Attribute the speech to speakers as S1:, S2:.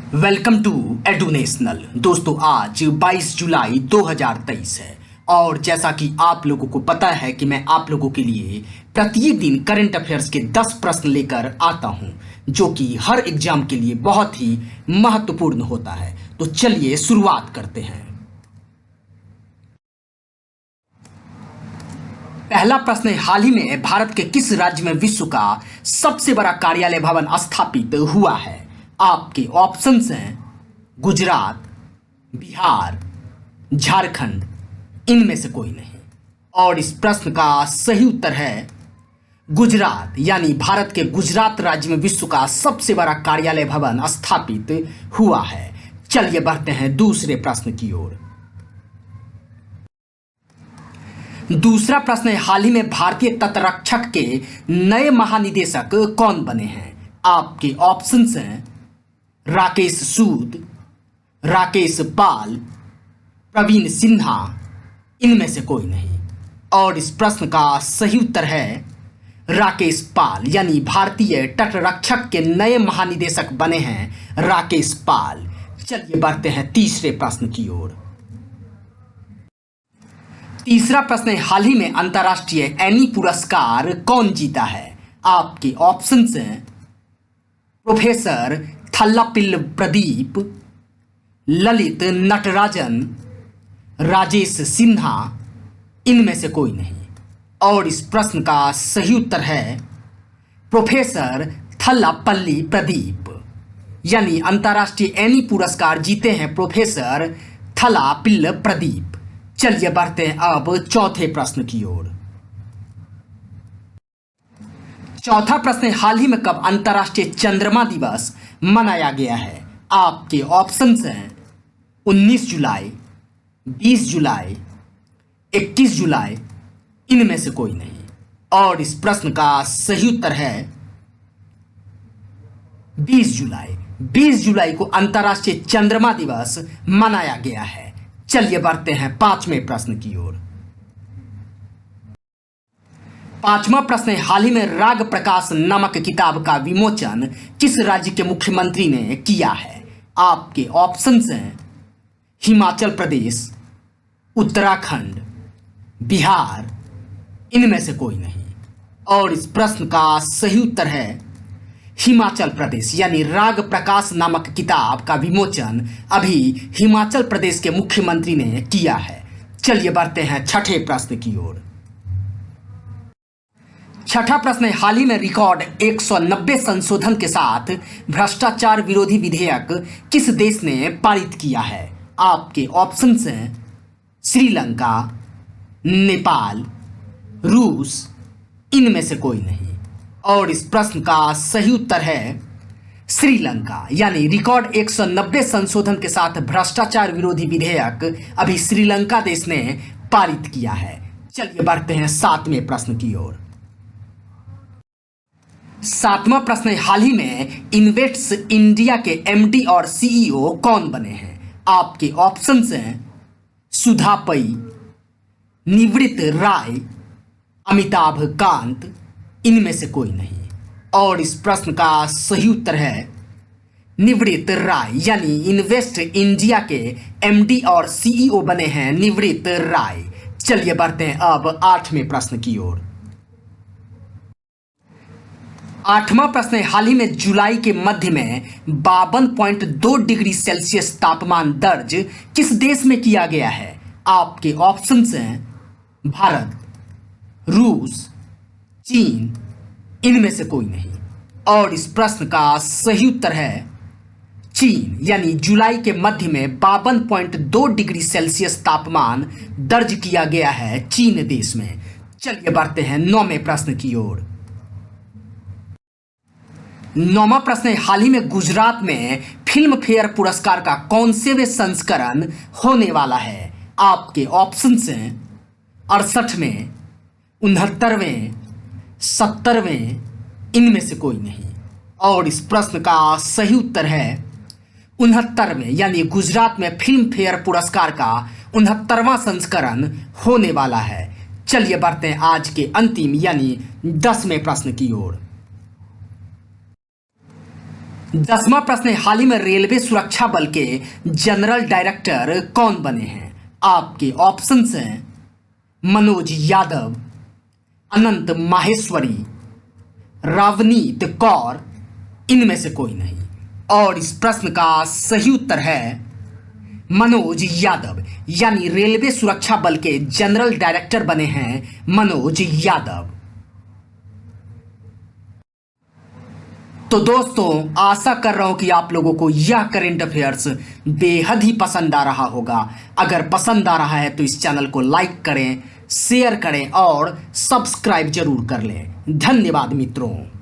S1: Welcome to एडुनेशनल। दोस्तों आज 22 जुलाई 2023 है और जैसा कि आप लोगों को पता है कि मैं आप लोगों के लिए प्रत्येक दिन करंट अफेयर्स के 10 प्रश्न लेकर आता हूं जो कि हर एग्जाम के लिए बहुत ही महत्वपूर्ण होता है। तो चलिए शुरुआत करते हैं। पहला प्रश्न है, हाल ही में भारत के किस राज्य में विश्व का सबसे बड़ा कार्यालय भवन स्थापित हुआ है? आपके ऑप्शंस हैं गुजरात, बिहार, झारखंड, इनमें से कोई नहीं। और इस प्रश्न का सही उत्तर है गुजरात, यानी भारत के गुजरात राज्य में विश्व का सबसे बड़ा कार्यालय भवन स्थापित हुआ है। चलिए बढ़ते हैं दूसरे प्रश्न की ओर। दूसरा प्रश्न है, हाल ही में भारतीय तटरक्षक के नए महानिदेशक कौन बने हैं? आपके ऑप्शंस हैं राकेश सूद, राकेश पाल, प्रवीण सिन्हा, इनमें से कोई नहीं। और इस प्रश्न का सही उत्तर है राकेश पाल, यानी भारतीय तटरक्षक के नए महानिदेशक बने हैं राकेश पाल। चलिए बढ़ते हैं तीसरे प्रश्न की ओर। तीसरा प्रश्न है, हाल ही में अंतर्राष्ट्रीय एनी पुरस्कार कौन जीता है? आपके ऑप्शंस हैं प्रोफेसर थल्लापिल्ल प्रदीप, ललित नटराजन, राजेश सिन्हा, इनमें से कोई नहीं। और इस प्रश्न का सही उत्तर है प्रोफेसर थल्लापल्ली प्रदीप, यानी अंतर्राष्ट्रीय एनी पुरस्कार जीते हैं प्रोफेसर थल्लापिल्ल प्रदीप। चलिए बढ़ते हैं अब चौथे प्रश्न की ओर। चौथा प्रश्न है, हाल ही में कब अंतर्राष्ट्रीय चंद्रमा दिवस मनाया गया है? आपके ऑप्शंस हैं 19 जुलाई, 20 जुलाई, 21 जुलाई, इनमें से कोई नहीं। और इस प्रश्न का सही उत्तर है 20 जुलाई। 20 जुलाई को अंतर्राष्ट्रीय चंद्रमा दिवस मनाया गया है। चलिए बढ़ते हैं पांचवें प्रश्न की ओर। पांचवा प्रश्न है, हाल ही में राग प्रकाश नामक किताब का विमोचन किस राज्य के मुख्यमंत्री ने किया है? आपके ऑप्शंस हैं हिमाचल प्रदेश, उत्तराखंड, बिहार, इनमें से कोई नहीं। और इस प्रश्न का सही उत्तर है हिमाचल प्रदेश, यानी राग प्रकाश नामक किताब का विमोचन अभी हिमाचल प्रदेश के मुख्यमंत्री ने किया है। चलिए बढ़ते हैं छठे प्रश्न की ओर। छठा प्रश्न है, हाल ही में रिकॉर्ड 190 संशोधन के साथ भ्रष्टाचार विरोधी विधेयक किस देश ने पारित किया है? आपके ऑप्शंस हैं श्रीलंका, नेपाल, रूस, इनमें से कोई नहीं। और इस प्रश्न का सही उत्तर है श्रीलंका, यानी रिकॉर्ड 190 संशोधन के साथ भ्रष्टाचार विरोधी विधेयक अभी श्रीलंका देश ने पारित किया है। चलिए बढ़ते हैं सातवें प्रश्न की ओर। सातवां प्रश्न है, हाल ही में इन्वेस्ट्स इंडिया के एमडी और सीईओ कौन बने हैं? आपके ऑप्शंस हैं सुधा पै, निवृत्त राय, अमिताभ कांत, इनमें से कोई नहीं। और इस प्रश्न का सही उत्तर है निवृत्त राय, यानी इन्वेस्ट इंडिया के एमडी और सीईओ बने हैं निवृत्त राय। चलिए बढ़ते हैं अब आठवें प्रश्न की ओर। आठवां प्रश्न है, हाल ही में जुलाई के मध्य में 52.2 डिग्री सेल्सियस तापमान दर्ज किस देश में किया गया है? आपके ऑप्शंस हैं भारत, रूस, चीन, इनमें से कोई नहीं। और इस प्रश्न का सही उत्तर है चीन, यानी जुलाई के मध्य में 52.2 डिग्री सेल्सियस तापमान दर्ज किया गया है चीन देश में। चलिए बढ़ते हैं नौवें प्रश्न की ओर। नौवां प्रश्न है, हाल ही में गुजरात में फिल्म फेयर पुरस्कार का कौनसेवें संस्करण होने वाला है? आपके ऑप्शंस हैं 68वें, 69वें, 70वें, इनमें से कोई नहीं। और इस प्रश्न का सही उत्तर है 69वें, यानी गुजरात में फिल्म फेयर पुरस्कार का 69वां संस्करण होने वाला है। चलिए बढ़ते हैं आज के अंतिम यानी 10वें प्रश्न की ओर। 10वां प्रश्न है, हाल ही में रेलवे सुरक्षा बल के जनरल डायरेक्टर कौन बने हैं? आपके ऑप्शंस हैं मनोज यादव, अनंत माहेश्वरी, रवनीत कौर, इनमें से कोई नहीं। और इस प्रश्न का सही उत्तर है मनोज यादव, यानी रेलवे सुरक्षा बल के जनरल डायरेक्टर बने हैं मनोज यादव। तो दोस्तों, आशा कर रहा हूं कि आप लोगों को यह करंट अफेयर्स बेहद ही पसंद आ रहा होगा। अगर पसंद आ रहा है तो इस चैनल को लाइक करें, शेयर करें और सब्सक्राइब जरूर कर लें। धन्यवाद मित्रों।